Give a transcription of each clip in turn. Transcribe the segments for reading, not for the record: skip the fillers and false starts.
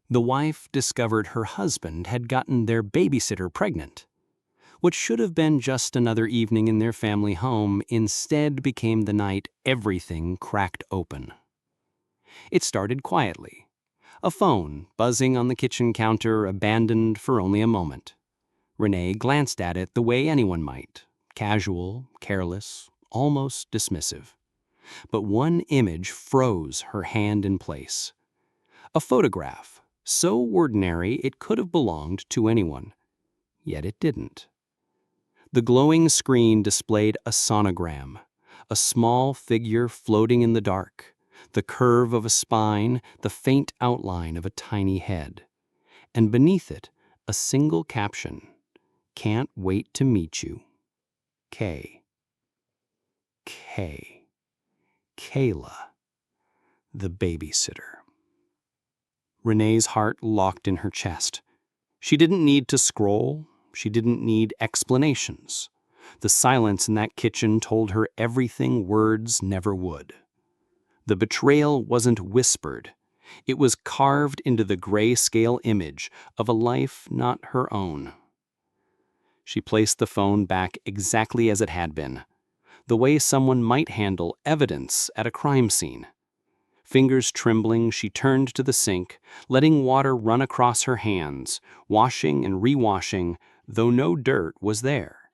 The wife discovered her husband had gotten their babysitter pregnant. What should have been just another evening in their family home instead became the night everything cracked open. It started quietly. A phone buzzing on the kitchen counter, abandoned for only a moment. Renee glanced at it the way anyone might, casual, careless, almost dismissive. But one image froze her hand in place. A photograph, so ordinary it could have belonged to anyone. Yet it didn't. The glowing screen displayed a sonogram, a small figure floating in the dark, the curve of a spine, the faint outline of a tiny head. And beneath it, a single caption: "Can't wait to meet you. K." Kayla, the babysitter. Renee's heart locked in her chest. She didn't need to scroll. She didn't need explanations. The silence in that kitchen told her everything words never would. The betrayal wasn't whispered. It was carved into the grayscale image of a life not her own. She placed the phone back exactly as it had been, the way someone might handle evidence at a crime scene. Fingers trembling, she turned to the sink, letting water run across her hands, washing and rewashing, though no dirt was there.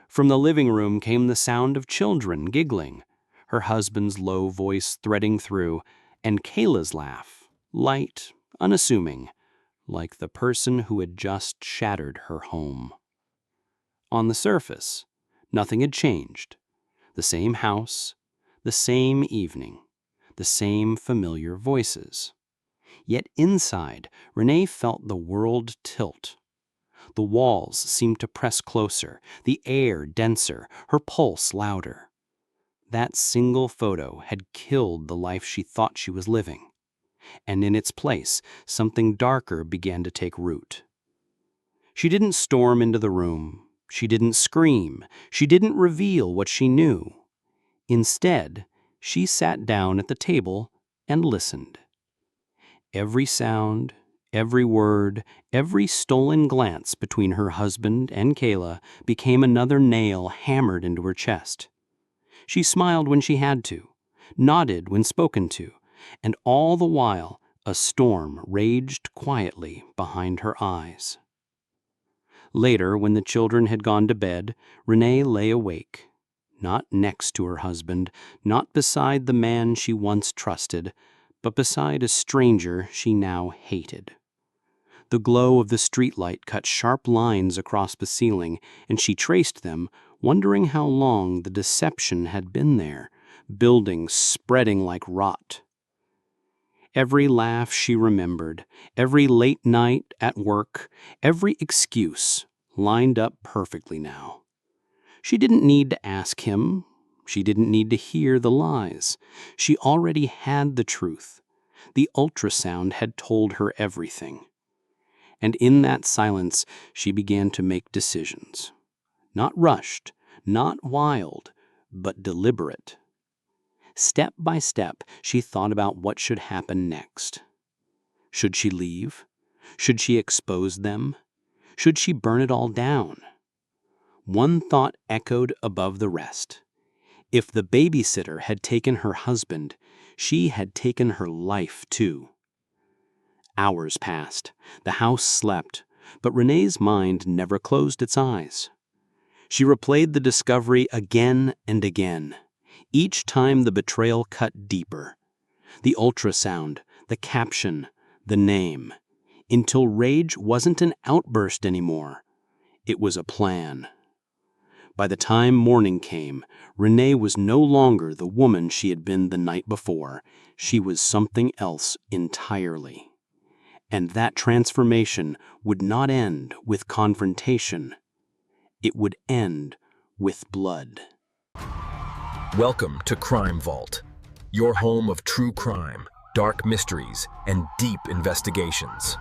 From the living room came the sound of children giggling, her husband's low voice threading through, and Kayla's laugh, light, unassuming, like the person who had just shattered her home. On the surface, nothing had changed. The same house, the same evening, the same familiar voices. Yet inside, Renee felt the world tilt. The walls seemed to press closer, the air denser, her pulse louder. That single photo had killed the life she thought she was living. And in its place, something darker began to take root. She didn't storm into the room. She didn't scream. She didn't reveal what she knew. Instead, she sat down at the table and listened. Every sound, every word, every stolen glance between her husband and Kayla became another nail hammered into her chest. She smiled when she had to, nodded when spoken to, and all the while a storm raged quietly behind her eyes. Later, when the children had gone to bed, Renee lay awake. Not next to her husband, not beside the man she once trusted, but beside a stranger she now hated. The glow of the streetlight cut sharp lines across the ceiling, and she traced them, wondering how long the deception had been there, building, spreading like rot. Every laugh she remembered, every late night at work, every excuse lined up perfectly now. She didn't need to ask him. She didn't need to hear the lies. She already had the truth. The ultrasound had told her everything. And in that silence, she began to make decisions. Not rushed, not wild, but deliberate. Step by step, she thought about what should happen next. Should she leave? Should she expose them? Should she burn it all down? One thought echoed above the rest. If the babysitter had taken her husband, she had taken her life too. Hours passed. The house slept, but Renee's mind never closed its eyes. She replayed the discovery again and again. Each time the betrayal cut deeper. The ultrasound, the caption, the name. Until rage wasn't an outburst anymore. It was a plan. By the time morning came, Renee was no longer the woman she had been the night before. She was something else entirely. And that transformation would not end with confrontation. It would end with blood. Welcome to Crime Vault, your home of true crime, dark mysteries, and deep investigations.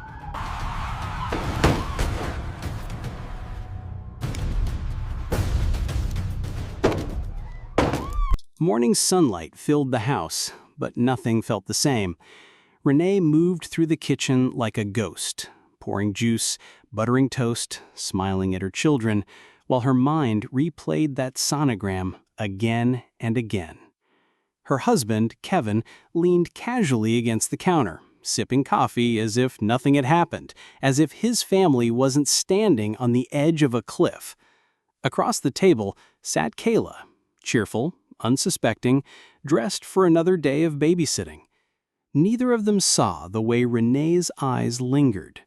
Morning sunlight filled the house, but nothing felt the same. Renee moved through the kitchen like a ghost, pouring juice, buttering toast, smiling at her children, while her mind replayed that sonogram again and again. Her husband, Kevin, leaned casually against the counter, sipping coffee as if nothing had happened, as if his family wasn't standing on the edge of a cliff. Across the table sat Kayla, cheerful, unsuspecting, dressed for another day of babysitting. Neither of them saw the way Renee's eyes lingered.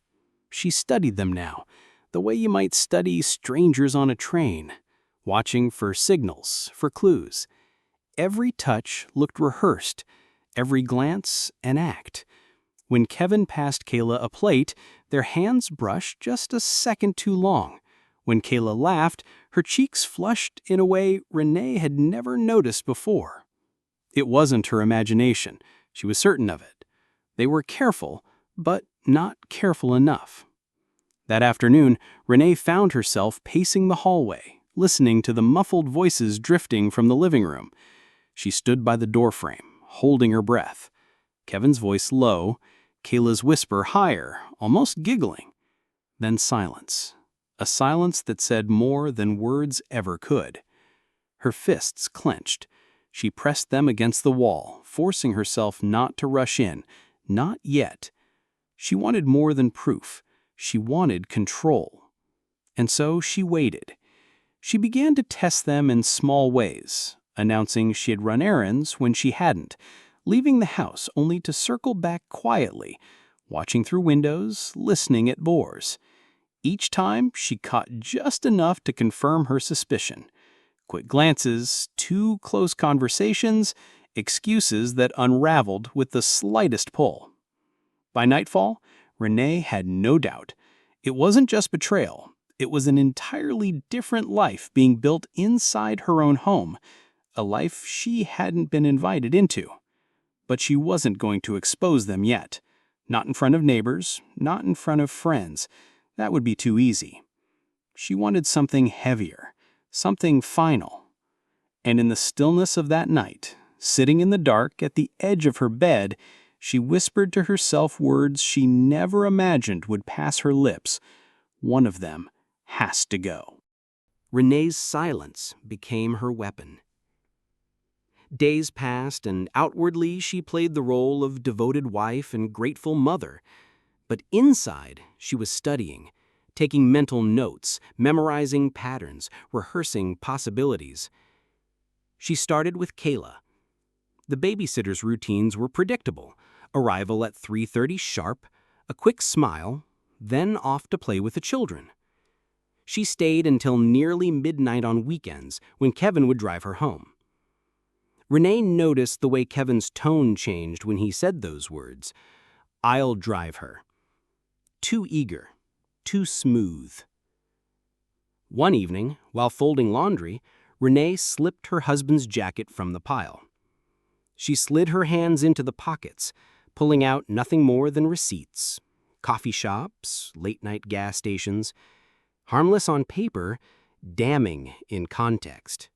She studied them now, the way you might study strangers on a train, watching for signals, for clues. Every touch looked rehearsed, every glance an act. When Kevin passed Kayla a plate, their hands brushed just a second too long. When Kayla laughed, her cheeks flushed in a way Renee had never noticed before. It wasn't her imagination. She was certain of it. They were careful, but not careful enough. That afternoon, Renee found herself pacing the hallway, listening to the muffled voices drifting from the living room. She stood by the doorframe, holding her breath. Kevin's voice low, Kayla's whisper higher, almost giggling. Then silence. A silence that said more than words ever could. Her fists clenched. She pressed them against the wall, forcing herself not to rush in. Not yet. She wanted more than proof. She wanted control. And so she waited. She began to test them in small ways, announcing she had run errands when she hadn't, leaving the house only to circle back quietly, watching through windows, listening at doors. Each time, she caught just enough to confirm her suspicion. Quick glances, too close conversations, excuses that unraveled with the slightest pull. By nightfall, Renee had no doubt. It wasn't just betrayal. It was an entirely different life being built inside her own home, a life she hadn't been invited into. But she wasn't going to expose them yet. Not in front of neighbors, not in front of friends. That would be too easy. She wanted something heavier, something final. And in the stillness of that night, sitting in the dark at the edge of her bed, she whispered to herself words she never imagined would pass her lips. One of them has to go. Renee's silence became her weapon. Days passed, and outwardly she played the role of devoted wife and grateful mother. But inside, she was studying, taking mental notes, memorizing patterns, rehearsing possibilities. She started with Kayla. The babysitter's routines were predictable. Arrival at 3:30 sharp, a quick smile, then off to play with the children. She stayed until nearly midnight on weekends when Kevin would drive her home. Renee noticed the way Kevin's tone changed when he said those words. "I'll drive her." Too eager, too smooth. One evening, while folding laundry, Renee slipped her husband's jacket from the pile. She slid her hands into the pockets, pulling out nothing more than receipts. Coffee shops, late-night gas stations. Harmless on paper, damning in context.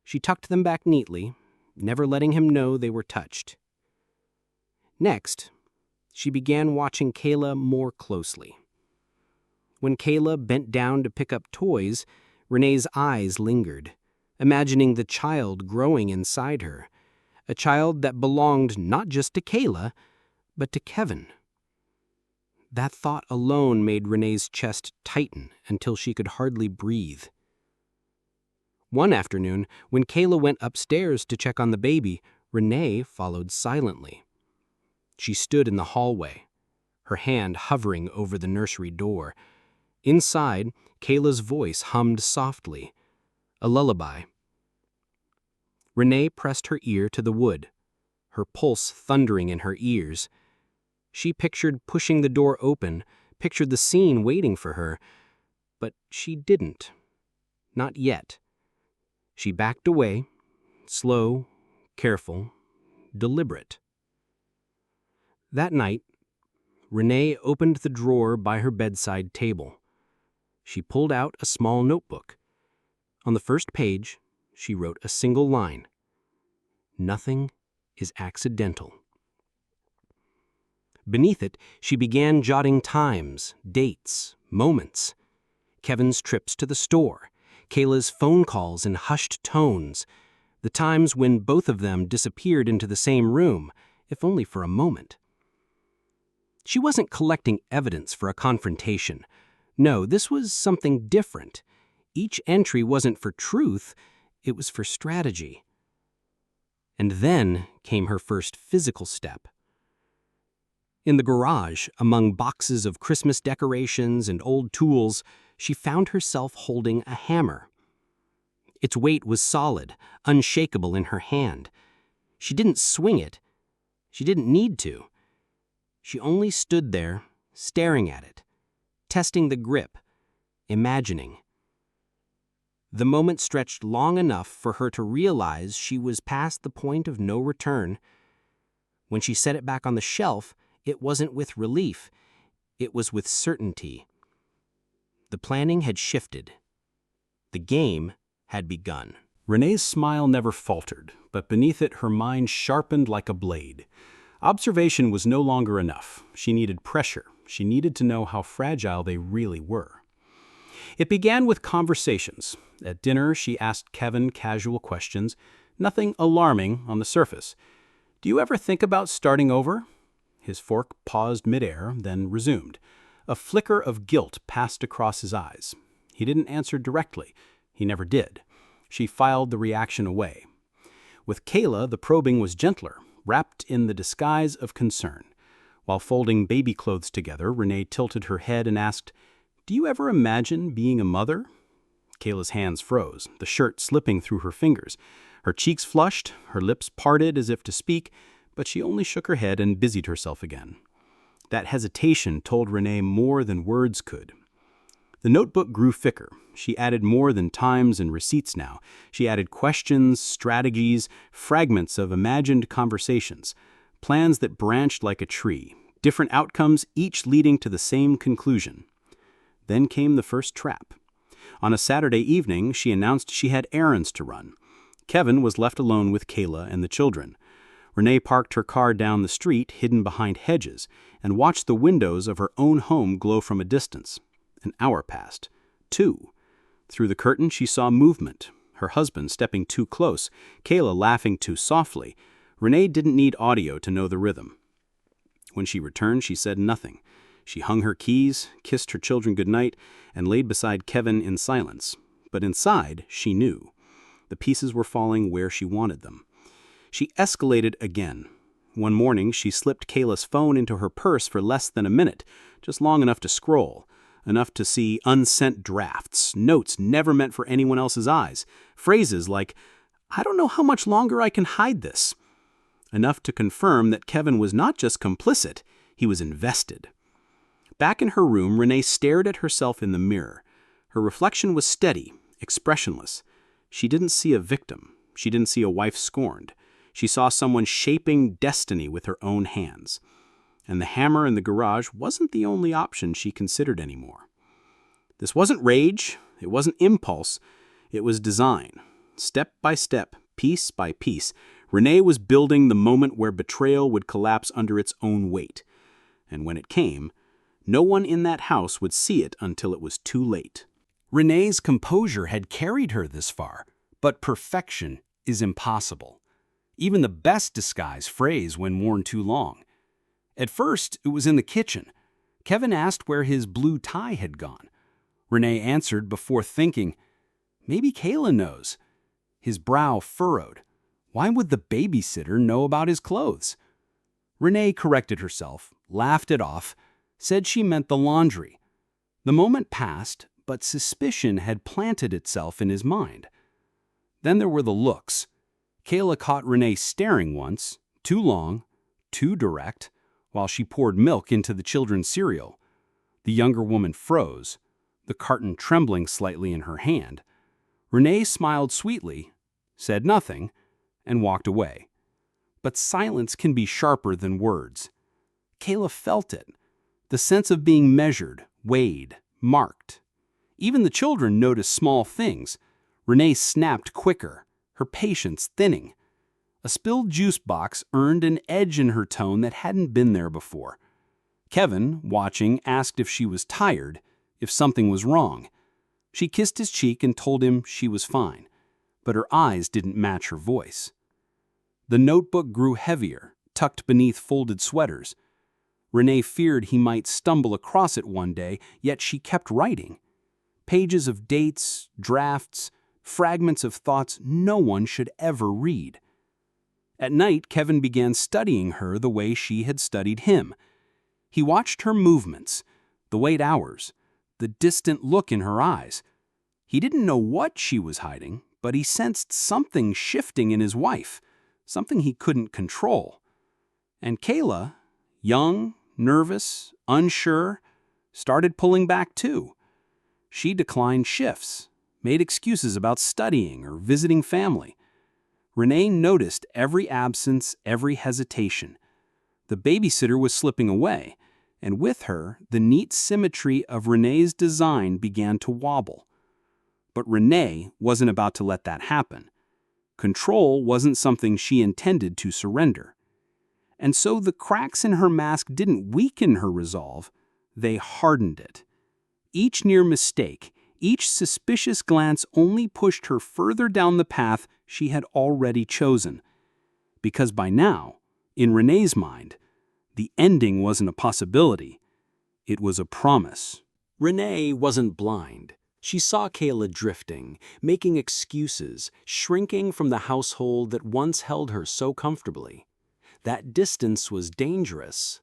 She tucked them back neatly, never letting him know they were touched. Next, she began watching Kayla more closely. When Kayla bent down to pick up toys, Renee's eyes lingered, imagining the child growing inside her, a child that belonged not just to Kayla, but to Kevin. That thought alone made Renee's chest tighten until she could hardly breathe. One afternoon, when Kayla went upstairs to check on the baby, Renee followed silently. She stood in the hallway, her hand hovering over the nursery door. Inside, Kayla's voice hummed softly, a lullaby. Renee pressed her ear to the wood, her pulse thundering in her ears. She pictured pushing the door open, pictured the scene waiting for her, but she didn't. Not yet. She backed away, slow, careful, deliberate. That night, Renee opened the drawer by her bedside table. She pulled out a small notebook. On the first page, she wrote a single line. "Nothing is accidental." Beneath it, she began jotting times, dates, moments. Kevin's trips to the store, Kayla's phone calls in hushed tones, the times when both of them disappeared into the same room, if only for a moment. She wasn't collecting evidence for a confrontation. No, this was something different. Each entry wasn't for truth, it was for strategy. And then came her first physical step. In the garage, among boxes of Christmas decorations and old tools, she found herself holding a hammer. Its weight was solid, unshakable in her hand. She didn't swing it. She didn't need to. She only stood there, staring at it, testing the grip, imagining. The moment stretched long enough for her to realize she was past the point of no return. When she set it back on the shelf, it wasn't with relief, it was with certainty. The planning had shifted. The game had begun. Renee's smile never faltered, but beneath it her mind sharpened like a blade. Observation was no longer enough. She needed pressure. She needed to know how fragile they really were. It began with conversations. At dinner, she asked Kevin casual questions, nothing alarming on the surface. "Do you ever think about starting over?" His fork paused midair, then resumed. A flicker of guilt passed across his eyes. He didn't answer directly. He never did. She filed the reaction away. With Kayla, the probing was gentler, wrapped in the disguise of concern. While folding baby clothes together, Renee tilted her head and asked, "Do you ever imagine being a mother?" Kayla's hands froze, the shirt slipping through her fingers. Her cheeks flushed, her lips parted as if to speak, but she only shook her head and busied herself again. That hesitation told Renee more than words could. The notebook grew thicker. She added more than times and receipts now. She added questions, strategies, fragments of imagined conversations, plans that branched like a tree, different outcomes, each leading to the same conclusion. Then came the first trap. On a Saturday evening, she announced she had errands to run. Kevin was left alone with Kayla and the children. Renee parked her car down the street, hidden behind hedges, and watched the windows of her own home glow from a distance. An hour passed. 2. Through the curtain, she saw movement. Her husband stepping too close, Kayla laughing too softly. Renee didn't need audio to know the rhythm. When she returned, she said nothing. She hung her keys, kissed her children goodnight, and laid beside Kevin in silence. But inside, she knew. The pieces were falling where she wanted them. She escalated again. One morning, she slipped Kayla's phone into her purse for less than a minute, just long enough to scroll, enough to see unsent drafts, notes never meant for anyone else's eyes, phrases like, "I don't know how much longer I can hide this." Enough to confirm that Kevin was not just complicit, he was invested. Back in her room, Renee stared at herself in the mirror. Her reflection was steady, expressionless. She didn't see a victim. She didn't see a wife scorned. She saw someone shaping destiny with her own hands. And the hammer in the garage wasn't the only option she considered anymore. This wasn't rage. It wasn't impulse. It was design. Step by step, piece by piece, Renee was building the moment where betrayal would collapse under its own weight. And when it came, no one in that house would see it until it was too late. Renee's composure had carried her this far, but perfection is impossible. Even the best disguise frays when worn too long. At first, it was in the kitchen. Kevin asked where his blue tie had gone. Renee answered before thinking, maybe Kayla knows. His brow furrowed. Why would the babysitter know about his clothes? Renee corrected herself, laughed it off, said she meant the laundry. The moment passed, but suspicion had planted itself in his mind. Then there were the looks. Kayla caught Renee staring once, too long, too direct, while she poured milk into the children's cereal. The younger woman froze, the carton trembling slightly in her hand. Renee smiled sweetly, said nothing, and walked away. But silence can be sharper than words. Kayla felt it, the sense of being measured, weighed, marked. Even the children noticed small things. Renee snapped quicker, her patience thinning. A spilled juice box earned an edge in her tone that hadn't been there before. Kevin, watching, asked if she was tired, if something was wrong. She kissed his cheek and told him she was fine, but her eyes didn't match her voice. The notebook grew heavier, tucked beneath folded sweaters. Renee feared he might stumble across it one day, yet she kept writing. Pages of dates, drafts, fragments of thoughts no one should ever read. At night, Kevin began studying her the way she had studied him. He watched her movements, the wait hours, the distant look in her eyes. He didn't know what she was hiding, but he sensed something shifting in his wife, something he couldn't control. And Kayla, young, nervous, unsure, started pulling back too. She declined shifts, made excuses about studying or visiting family. Renee noticed every absence, every hesitation. The babysitter was slipping away, and with her, the neat symmetry of Renee's design began to wobble. But Renee wasn't about to let that happen. Control wasn't something she intended to surrender. And so the cracks in her mask didn't weaken her resolve, they hardened it. Each near mistake, each suspicious glance only pushed her further down the path she had already chosen. Because by now, in Renee's mind, the ending wasn't a possibility, it was a promise. Renee wasn't blind. She saw Kayla drifting, making excuses, shrinking from the household that once held her so comfortably. That distance was dangerous.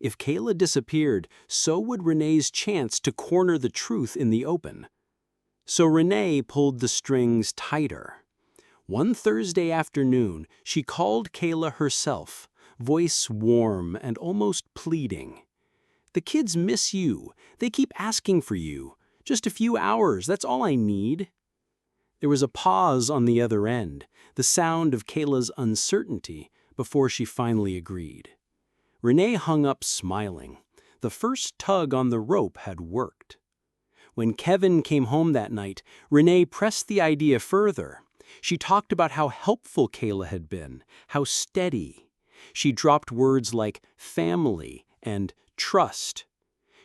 If Kayla disappeared, so would Renee's chance to corner the truth in the open. So Renee pulled the strings tighter. One Thursday afternoon, she called Kayla herself, voice warm and almost pleading. "The kids miss you. They keep asking for you. Just a few hours, that's all I need." There was a pause on the other end, the sound of Kayla's uncertainty, before she finally agreed. Renee hung up smiling. The first tug on the rope had worked. When Kevin came home that night, Renee pressed the idea further. She talked about how helpful Kayla had been, how steady. She dropped words like family and trust.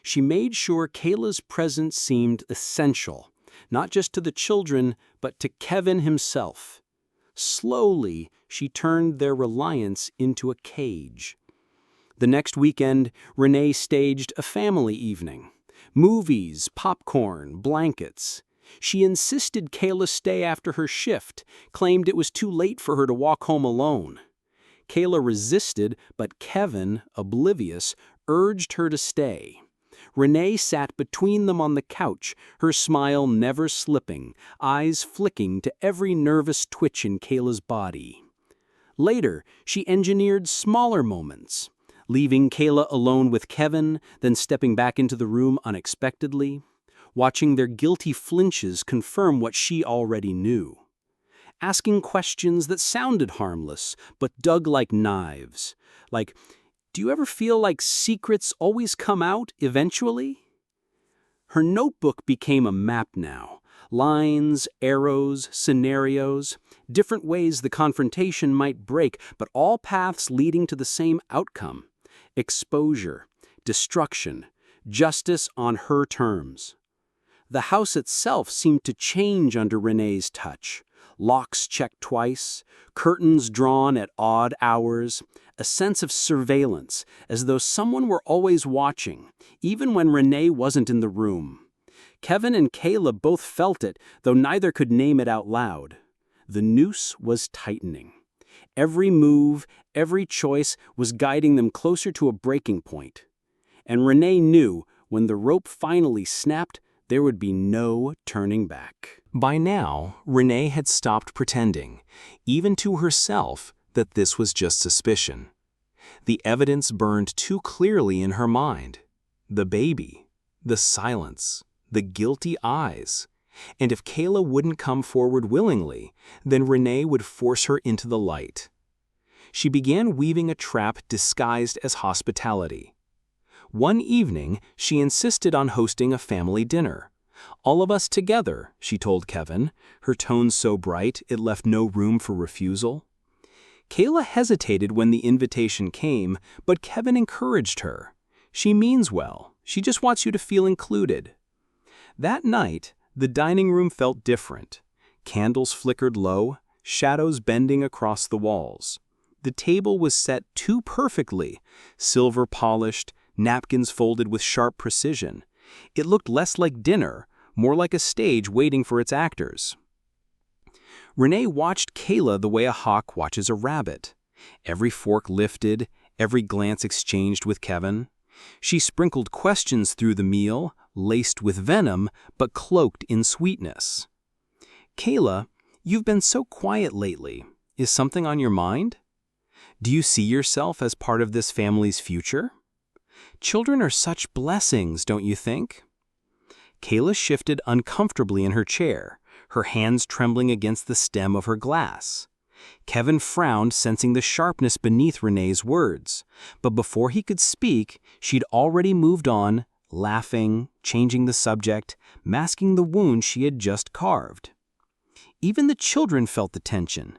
She made sure Kayla's presence seemed essential, not just to the children, but to Kevin himself. Slowly, she turned their reliance into a cage. The next weekend, Renee staged a family evening. Movies, popcorn, blankets. She insisted Kayla stay after her shift, claimed it was too late for her to walk home alone. Kayla resisted, but Kevin, oblivious, urged her to stay. Renee sat between them on the couch, her smile never slipping, eyes flicking to every nervous twitch in Kayla's body. Later, she engineered smaller moments, leaving Kayla alone with Kevin, then stepping back into the room unexpectedly, watching their guilty flinches confirm what she already knew. Asking questions that sounded harmless, but dug like knives, like, "Do you ever feel like secrets always come out eventually?" Her notebook became a map now. Lines, arrows, scenarios, different ways the confrontation might break, but all paths leading to the same outcome: exposure, destruction, justice on her terms. The house itself seemed to change under Renee's touch. Locks checked twice, curtains drawn at odd hours, a sense of surveillance, as though someone were always watching, even when Renee wasn't in the room. Kevin and Kayla both felt it, though neither could name it out loud. The noose was tightening. Every move, every choice was guiding them closer to a breaking point. And Renee knew when the rope finally snapped, there would be no turning back. By now, Renee had stopped pretending, even to herself, that this was just suspicion. The evidence burned too clearly in her mind. The baby, the silence, the guilty eyes. And if Kayla wouldn't come forward willingly, then Renee would force her into the light. She began weaving a trap disguised as hospitality. One evening, she insisted on hosting a family dinner. "All of us together," she told Kevin, her tone so bright it left no room for refusal. Kayla hesitated when the invitation came, but Kevin encouraged her. She means well. She just wants you to feel included." That night, the dining room felt different. Candles flickered low, shadows bending across the walls. The table was set too perfectly, silver polished, napkins folded with sharp precision. It looked less like dinner, more like a stage waiting for its actors. Renee watched Kayla the way a hawk watches a rabbit. Every fork lifted, every glance exchanged with Kevin. She sprinkled questions through the meal, laced with venom, but cloaked in sweetness. "Kayla, you've been so quiet lately. Is something on your mind? Do you see yourself as part of this family's future? Children are such blessings, don't you think?" Kayla shifted uncomfortably in her chair, her hands trembling against the stem of her glass. Kevin frowned, sensing the sharpness beneath Renee's words. But before he could speak, she'd already moved on, laughing, changing the subject, masking the wound she had just carved. Even the children felt the tension.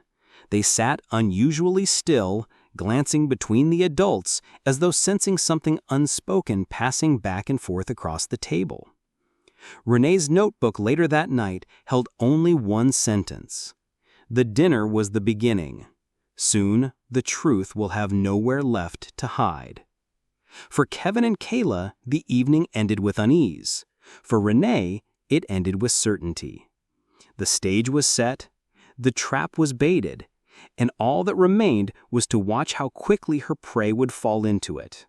They sat unusually still, glancing between the adults as though sensing something unspoken passing back and forth across the table. Renee's notebook later that night held only one sentence. "The dinner was the beginning. Soon, the truth will have nowhere left to hide." For Kevin and Kayla, the evening ended with unease. For Renee, it ended with certainty. The stage was set, the trap was baited, and all that remained was to watch how quickly her prey would fall into it.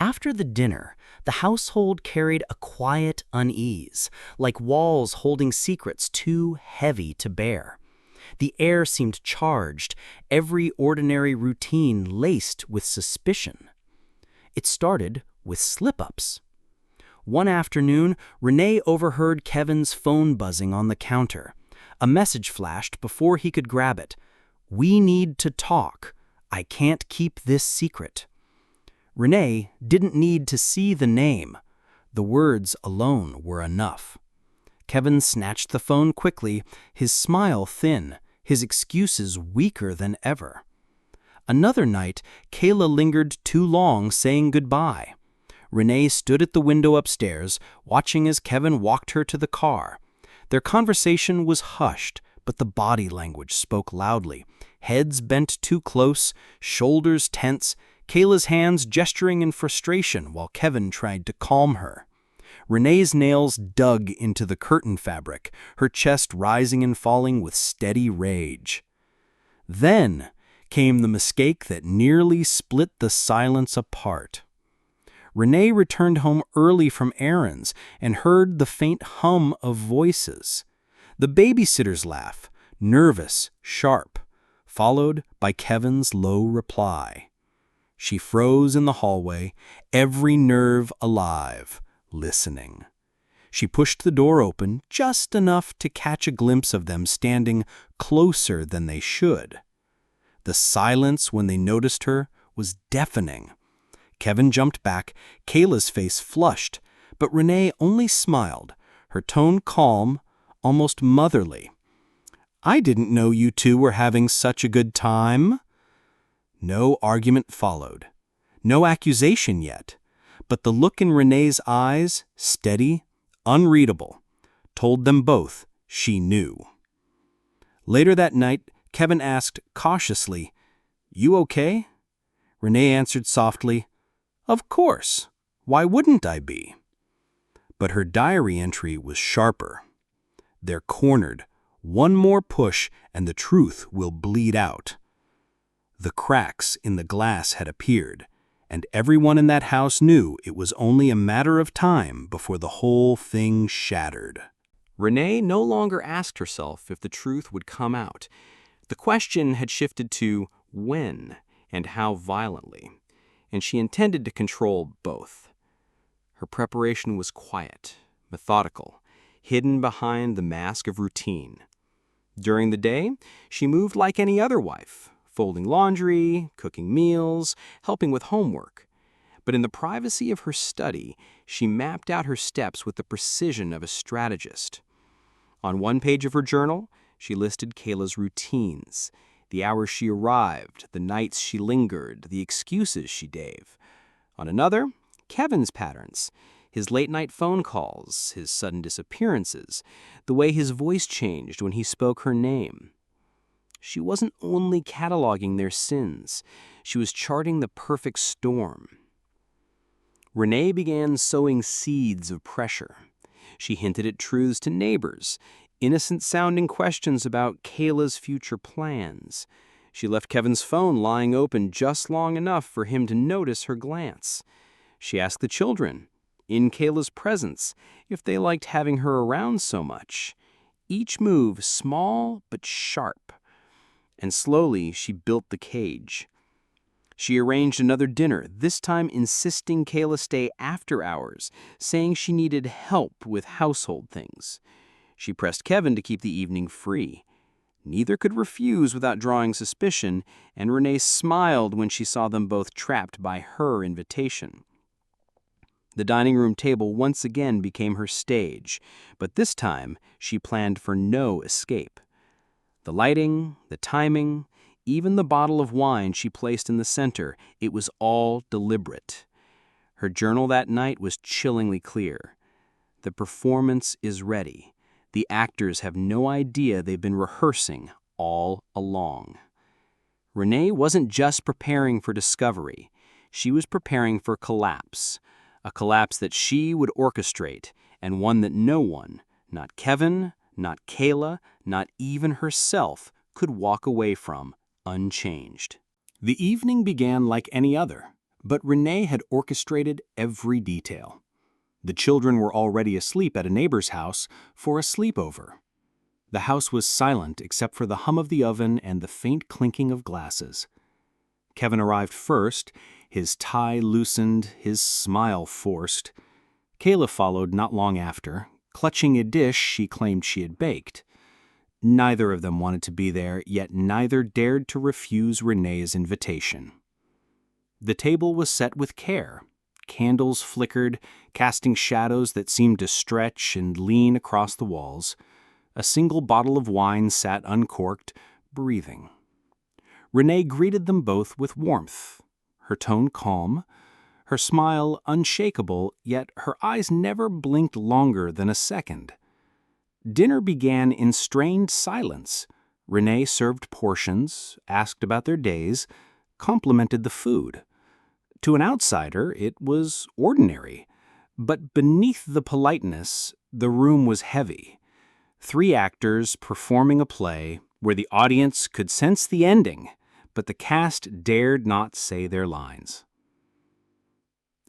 After the dinner, the household carried a quiet unease, like walls holding secrets too heavy to bear. The air seemed charged, every ordinary routine laced with suspicion. It started with slip-ups. One afternoon, Renee overheard Kevin's phone buzzing on the counter. A message flashed before he could grab it. "We need to talk. I can't keep this secret." Renee didn't need to see the name. The words alone were enough. Kevin snatched the phone quickly, his smile thin, his excuses weaker than ever. Another night, Kayla lingered too long saying goodbye. Renee stood at the window upstairs, watching as Kevin walked her to the car. Their conversation was hushed, but the body language spoke loudly. Heads bent too close, shoulders tense, Kayla's hands gesturing in frustration while Kevin tried to calm her. Renee's nails dug into the curtain fabric, her chest rising and falling with steady rage. Then came the mistake that nearly split the silence apart. Renee returned home early from errands and heard the faint hum of voices. The babysitter's laugh, nervous, sharp, followed by Kevin's low reply. She froze in the hallway, every nerve alive, listening. She pushed the door open just enough to catch a glimpse of them standing closer than they should. The silence when they noticed her was deafening. Kevin jumped back, Kayla's face flushed, but Renee only smiled, her tone calm, almost motherly. "I didn't know you two were having such a good time." No argument followed. No accusation yet. But the look in Renee's eyes, steady, unreadable, told them both she knew. Later that night, Kevin asked cautiously, "You okay?" Renee answered softly, "Of course. Why wouldn't I be?" But her diary entry was sharper. "They're cornered. One more push and the truth will bleed out." The cracks in the glass had appeared, and everyone in that house knew it was only a matter of time before the whole thing shattered. Renee no longer asked herself if the truth would come out. The question had shifted to when and how violently, and she intended to control both. Her preparation was quiet, methodical, hidden behind the mask of routine. During the day, she moved like any other wife, folding laundry, cooking meals, helping with homework. But in the privacy of her study, she mapped out her steps with the precision of a strategist. On one page of her journal, she listed Kayla's routines, the hours she arrived, the nights she lingered, the excuses she gave. On another, Kevin's patterns, his late-night phone calls, his sudden disappearances, the way his voice changed when he spoke her name. She wasn't only cataloging their sins, she was charting the perfect storm. Renee began sowing seeds of pressure. She hinted at truths to neighbors, innocent-sounding questions about Kayla's future plans. She left Kevin's phone lying open just long enough for him to notice her glance. She asked the children, in Kayla's presence, if they liked having her around so much. Each move small but sharp. And slowly she built the cage. She arranged another dinner, this time insisting Kayla stay after hours, saying she needed help with household things. She pressed Kevin to keep the evening free. Neither could refuse without drawing suspicion, and Renee smiled when she saw them both trapped by her invitation. The dining room table once again became her stage, but this time she planned for no escape. The lighting, the timing, even the bottle of wine she placed in the center, it was all deliberate. Her journal that night was chillingly clear. The performance is ready. The actors have no idea they've been rehearsing all along. Renee wasn't just preparing for discovery. She was preparing for collapse. A collapse that she would orchestrate, and one that no one, not Kevin, not Kayla, not even herself, could walk away from unchanged. The evening began like any other, but Renee had orchestrated every detail. The children were already asleep at a neighbor's house for a sleepover. The house was silent except for the hum of the oven and the faint clinking of glasses. Kevin arrived first, his tie loosened, his smile forced. Kayla followed not long after, clutching a dish she claimed she had baked. Neither of them wanted to be there, yet neither dared to refuse Renee's invitation. The table was set with care. Candles flickered, casting shadows that seemed to stretch and lean across the walls. A single bottle of wine sat uncorked, breathing. Renee greeted them both with warmth, her tone calm, her smile unshakable, yet her eyes never blinked longer than a second. Dinner began in strained silence. Renee served portions, asked about their days, complimented the food. To an outsider, it was ordinary. But beneath the politeness, the room was heavy. 3 actors performing a play where the audience could sense the ending, but the cast dared not say their lines.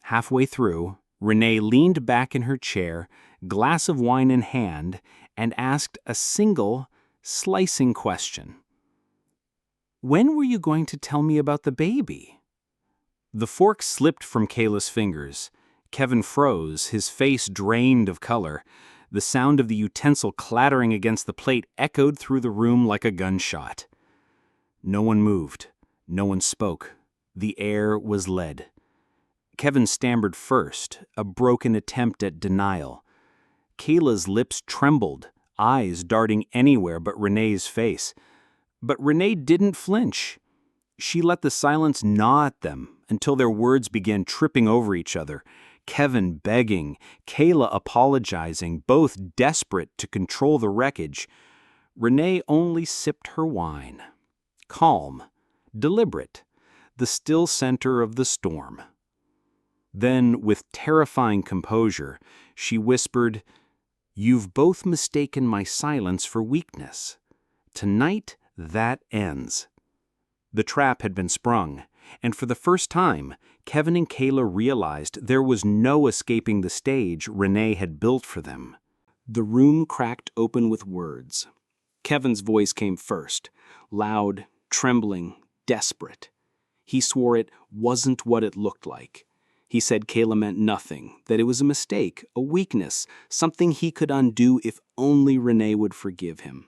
Halfway through, Renee leaned back in her chair, glass of wine in hand, and asked a single, slicing question. "When were you going to tell me about the baby?" The fork slipped from Kayla's fingers. Kevin froze, his face drained of color. The sound of the utensil clattering against the plate echoed through the room like a gunshot. No one moved. No one spoke. The air was lead. Kevin stammered first, a broken attempt at denial. Kayla's lips trembled, eyes darting anywhere but Renee's face. But Renee didn't flinch. She let the silence gnaw at them until their words began tripping over each other. Kevin begging, Kayla apologizing, both desperate to control the wreckage. Renee only sipped her wine. Calm, deliberate, the still center of the storm. Then, with terrifying composure, she whispered, "You've both mistaken my silence for weakness. Tonight, that ends." The trap had been sprung, and for the first time, Kevin and Kayla realized there was no escaping the stage Renee had built for them. The room cracked open with words. Kevin's voice came first, loud, trembling, desperate. He swore it wasn't what it looked like. He said Kayla meant nothing, that it was a mistake, a weakness, something he could undo if only Renee would forgive him.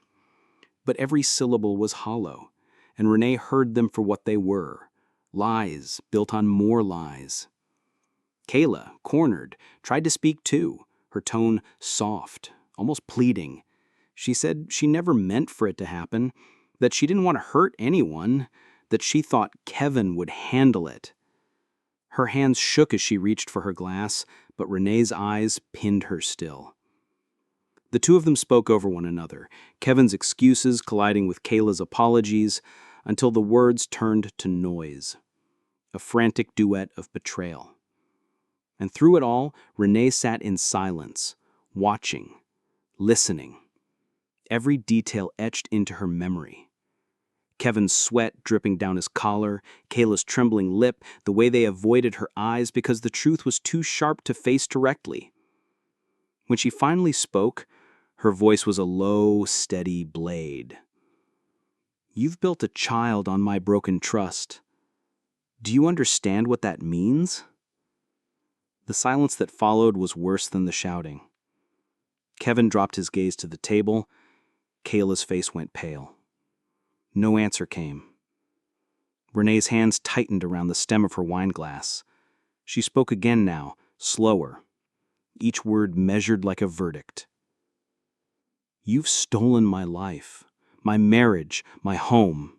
But every syllable was hollow, and Renee heard them for what they were, lies built on more lies. Kayla, cornered, tried to speak too, her tone soft, almost pleading. She said she never meant for it to happen, that she didn't want to hurt anyone, that she thought Kevin would handle it. Her hands shook as she reached for her glass, but Renee's eyes pinned her still. The two of them spoke over one another, Kevin's excuses colliding with Kayla's apologies, until the words turned to noise, a frantic duet of betrayal. And through it all, Renee sat in silence, watching, listening, every detail etched into her memory. Kevin's sweat dripping down his collar, Kayla's trembling lip, the way they avoided her eyes because the truth was too sharp to face directly. When she finally spoke, her voice was a low, steady blade. "You've built a child on my broken trust. Do you understand what that means?" The silence that followed was worse than the shouting. Kevin dropped his gaze to the table. Kayla's face went pale. No answer came. Renee's hands tightened around the stem of her wine glass. She spoke again now, slower, each word measured like a verdict. "You've stolen my life, my marriage, my home.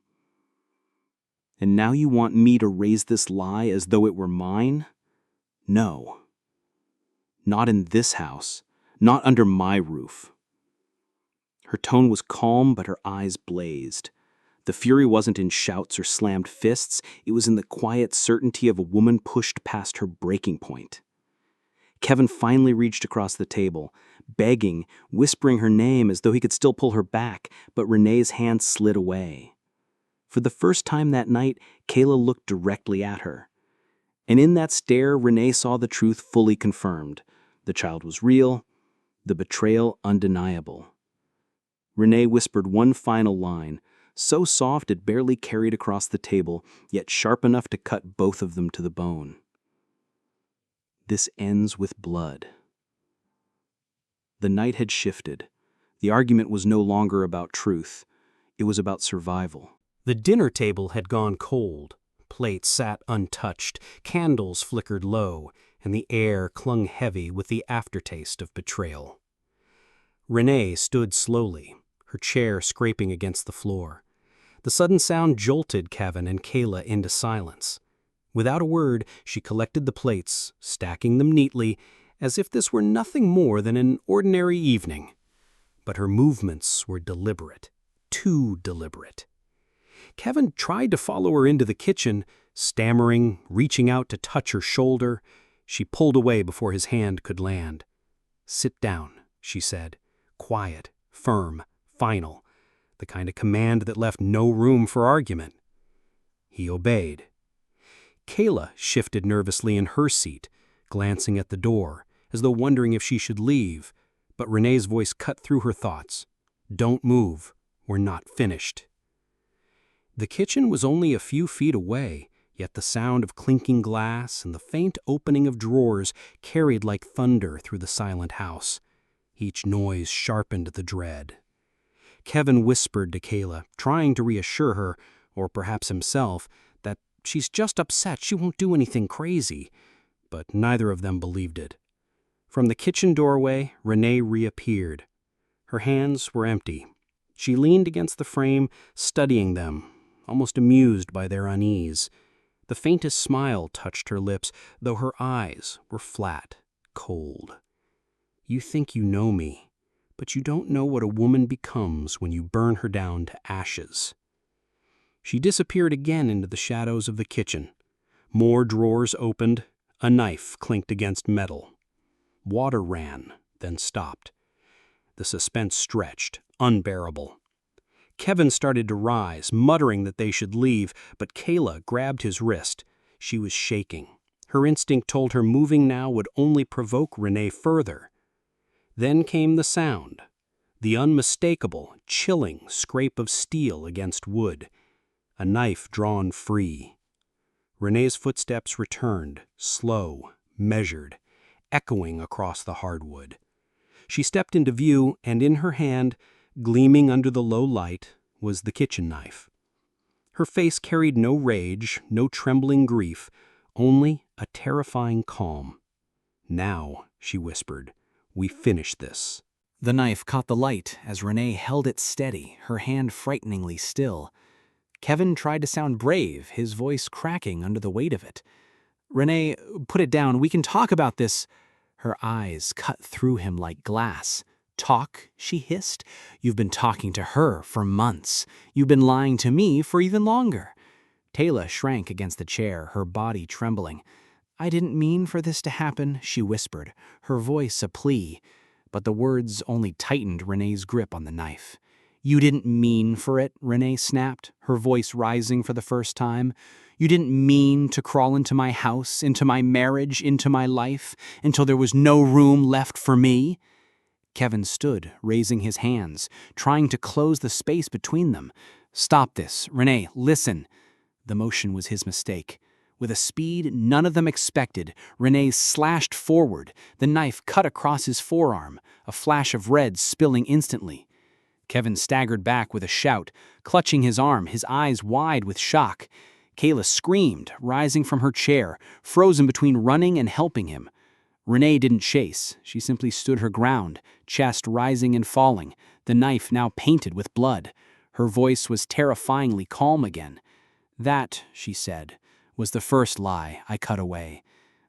And now you want me to raise this lie as though it were mine? No. Not in this house, not under my roof." Her tone was calm, but her eyes blazed. The fury wasn't in shouts or slammed fists, it was in the quiet certainty of a woman pushed past her breaking point. Kevin finally reached across the table, begging, whispering her name as though he could still pull her back, but Renee's hand slid away. For the first time that night, Kayla looked directly at her. And in that stare, Renee saw the truth fully confirmed. The child was real, the betrayal undeniable. Renee whispered one final line, so soft it barely carried across the table, yet sharp enough to cut both of them to the bone. "This ends with blood." The night had shifted. The argument was no longer about truth. It was about survival. The dinner table had gone cold. Plates sat untouched, candles flickered low, and the air clung heavy with the aftertaste of betrayal. Renee stood slowly, her chair scraping against the floor. The sudden sound jolted Kevin and Kayla into silence. Without a word, she collected the plates, stacking them neatly, as if this were nothing more than an ordinary evening. But her movements were deliberate, too deliberate. Kevin tried to follow her into the kitchen, stammering, reaching out to touch her shoulder. She pulled away before his hand could land. "Sit down," she said, quiet, firm, final, the kind of command that left no room for argument. He obeyed. Kayla shifted nervously in her seat, glancing at the door, as though wondering if she should leave, but Renee's voice cut through her thoughts. "Don't move. We're not finished." The kitchen was only a few feet away, yet the sound of clinking glass and the faint opening of drawers carried like thunder through the silent house. Each noise sharpened the dread. Kevin whispered to Kayla, trying to reassure her, or perhaps himself, that she's just upset, she won't do anything crazy. But neither of them believed it. From the kitchen doorway, Renee reappeared. Her hands were empty. She leaned against the frame, studying them, almost amused by their unease. The faintest smile touched her lips, though her eyes were flat, cold. "You think you know me, but you don't know what a woman becomes when you burn her down to ashes." She disappeared again into the shadows of the kitchen. More drawers opened. A knife clinked against metal. Water ran, then stopped. The suspense stretched, unbearable. Kevin started to rise, muttering that they should leave, but Kayla grabbed his wrist. She was shaking. Her instinct told her moving now would only provoke Renee further. Then came the sound, the unmistakable, chilling scrape of steel against wood, a knife drawn free. Renee's footsteps returned, slow, measured, echoing across the hardwood. She stepped into view, and in her hand, gleaming under the low light, was the kitchen knife. Her face carried no rage, no trembling grief, only a terrifying calm. "Now," she whispered, "we finish this." The knife caught the light as Renee held it steady, her hand frighteningly still. Kevin tried to sound brave, his voice cracking under the weight of it. Renee, put it down. We can talk about this. Her eyes cut through him like glass. Talk, she hissed. You've been talking to her for months. You've been lying to me for even longer. Taylor shrank against the chair, her body trembling. I didn't mean for this to happen, she whispered, her voice a plea. But the words only tightened Renee's grip on the knife. You didn't mean for it, Renee snapped, her voice rising for the first time. You didn't mean to crawl into my house, into my marriage, into my life, until there was no room left for me. Kevin stood, raising his hands, trying to close the space between them. Stop this, Renee, listen. The motion was his mistake. With a speed none of them expected, Renee slashed forward, the knife cut across his forearm, a flash of red spilling instantly. Kevin staggered back with a shout, clutching his arm, his eyes wide with shock. Kayla screamed, rising from her chair, frozen between running and helping him. Renee didn't chase. She simply stood her ground, chest rising and falling, the knife now painted with blood. Her voice was terrifyingly calm again. That, she said, was the first lie I cut away.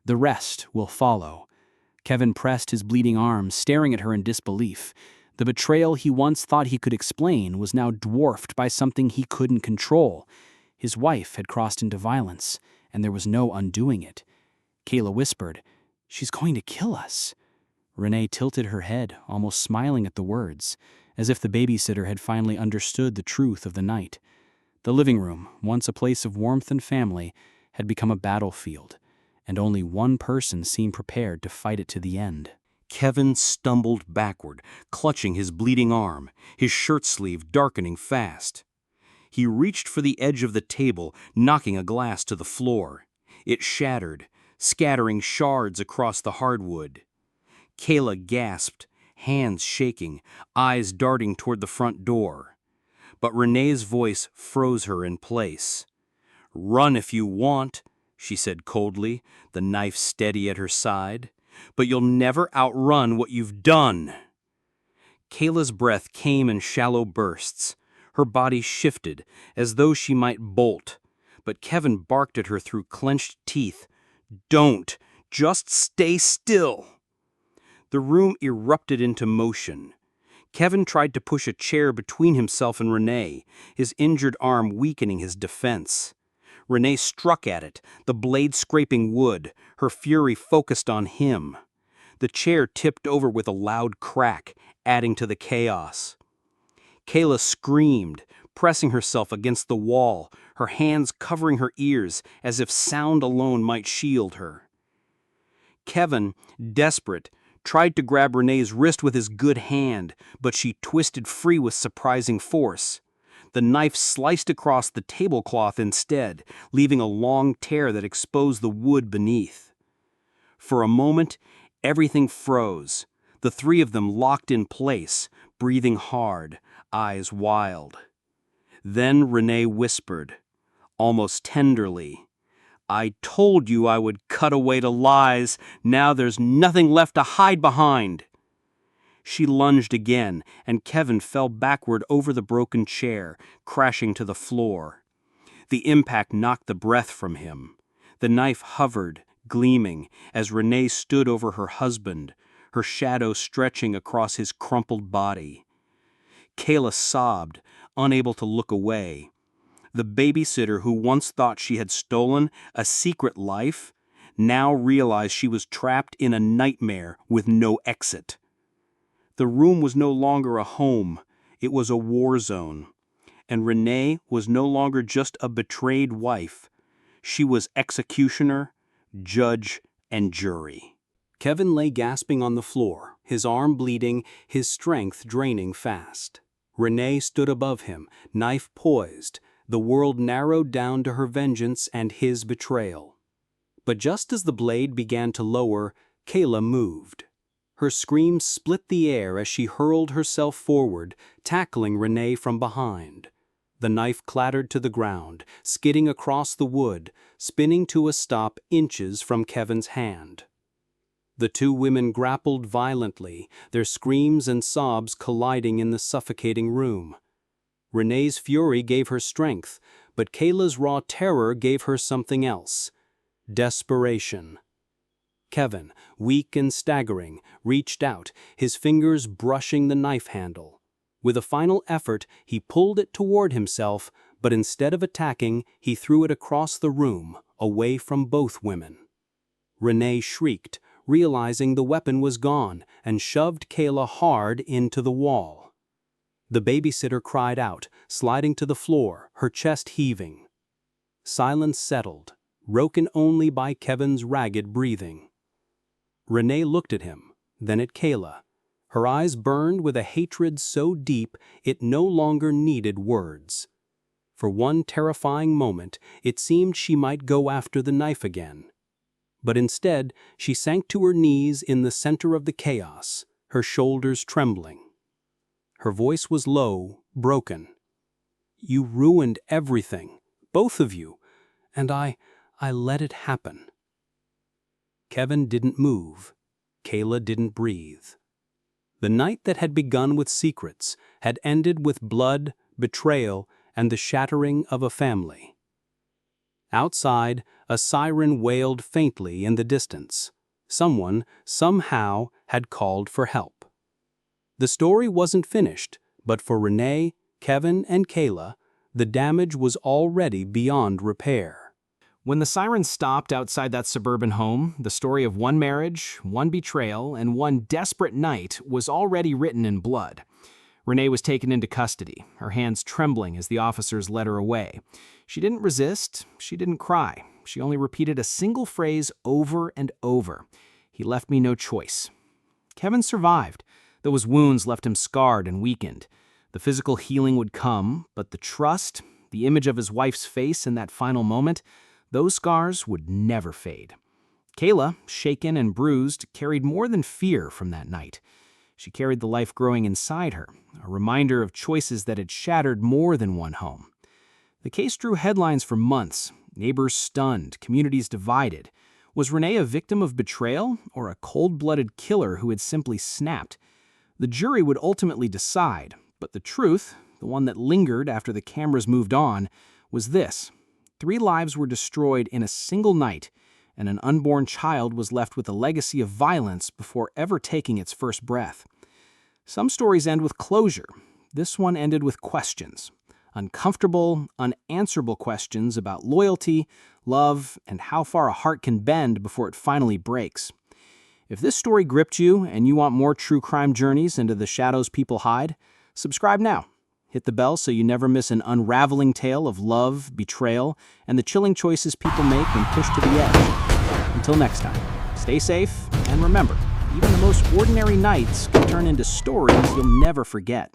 The rest will follow. Kevin pressed his bleeding arm, staring at her in disbelief. The betrayal he once thought he could explain was now dwarfed by something he couldn't control. His wife had crossed into violence, and there was no undoing it. Kayla whispered, She's going to kill us. Renee tilted her head, almost smiling at the words, as if the babysitter had finally understood the truth of the night. The living room, once a place of warmth and family, had become a battlefield, and only one person seemed prepared to fight it to the end. Kevin stumbled backward, clutching his bleeding arm, his shirt sleeve darkening fast. He reached for the edge of the table, knocking a glass to the floor. It shattered, scattering shards across the hardwood. Kayla gasped, hands shaking, eyes darting toward the front door. But Renee's voice froze her in place. Run if you want, she said coldly, the knife steady at her side. But you'll never outrun what you've done. Kayla's breath came in shallow bursts. Her body shifted, as though she might bolt. But Kevin barked at her through clenched teeth. Don't! Just stay still! The room erupted into motion. Kevin tried to push a chair between himself and Renee, his injured arm weakening his defense. Renee struck at it, the blade scraping wood, her fury focused on him. The chair tipped over with a loud crack, adding to the chaos. Kayla screamed, pressing herself against the wall, her hands covering her ears as if sound alone might shield her. Kevin, desperate, tried to grab Renee's wrist with his good hand, but she twisted free with surprising force. The knife sliced across the tablecloth instead, leaving a long tear that exposed the wood beneath. For a moment, everything froze, the three of them locked in place, breathing hard, eyes wild. Then Renee whispered, almost tenderly, I told you I would cut away to lies. Now there's nothing left to hide behind. She lunged again, and Kevin fell backward over the broken chair, crashing to the floor. The impact knocked the breath from him. The knife hovered, gleaming, as Renee stood over her husband, her shadow stretching across his crumpled body. Kayla sobbed, unable to look away. The babysitter who once thought she had stolen a secret life now realized she was trapped in a nightmare with no exit. The room was no longer a home, it was a war zone. And Renee was no longer just a betrayed wife. She was executioner, judge, and jury. Kevin lay gasping on the floor, his arm bleeding, his strength draining fast. Renee stood above him, knife poised, the world narrowed down to her vengeance and his betrayal. But just as the blade began to lower, Kayla moved. Her screams split the air as she hurled herself forward, tackling Renee from behind. The knife clattered to the ground, skidding across the wood, spinning to a stop inches from Kevin's hand. The two women grappled violently, their screams and sobs colliding in the suffocating room. Renee's fury gave her strength, but Kayla's raw terror gave her something else. desperation. Kevin, weak and staggering, reached out, his fingers brushing the knife handle. With a final effort, he pulled it toward himself, but instead of attacking, he threw it across the room, away from both women. Renee shrieked, realizing the weapon was gone, and shoved Kayla hard into the wall. The babysitter cried out, sliding to the floor, her chest heaving. Silence settled, broken only by Kevin's ragged breathing. Renee looked at him, then at Kayla. Her eyes burned with a hatred so deep it no longer needed words. For one terrifying moment, it seemed she might go after the knife again. But instead, she sank to her knees in the center of the chaos, her shoulders trembling. Her voice was low, broken. "You ruined everything, both of you, and I let it happen." Kevin didn't move. Kayla didn't breathe. The night that had begun with secrets had ended with blood, betrayal, and the shattering of a family. Outside, a siren wailed faintly in the distance. Someone, somehow, had called for help. The story wasn't finished, but for Renee, Kevin, and Kayla, the damage was already beyond repair. When the siren stopped outside that suburban home, the story of one marriage, one betrayal, and one desperate night was already written in blood. Renee was taken into custody, her hands trembling as the officers led her away. She didn't resist, she didn't cry. She only repeated a single phrase over and over. "He left me no choice." Kevin survived, though his wounds left him scarred and weakened. The physical healing would come, but the trust, the image of his wife's face in that final moment, those scars would never fade. Kayla, shaken and bruised, carried more than fear from that night. She carried the life growing inside her, a reminder of choices that had shattered more than one home. The case drew headlines for months, neighbors stunned, communities divided. Was Renee a victim of betrayal or a cold-blooded killer who had simply snapped? The jury would ultimately decide, but the truth, the one that lingered after the cameras moved on, was this. 3 lives were destroyed in a single night, and an unborn child was left with a legacy of violence before ever taking its first breath. Some stories end with closure. This one ended with questions. Uncomfortable, unanswerable questions about loyalty, love, and how far a heart can bend before it finally breaks. If this story gripped you and you want more true crime journeys into the shadows people hide, subscribe now. Hit the bell so you never miss an unraveling tale of love, betrayal, and the chilling choices people make when pushed to the edge. Until next time, stay safe, and remember, even the most ordinary nights can turn into stories you'll never forget.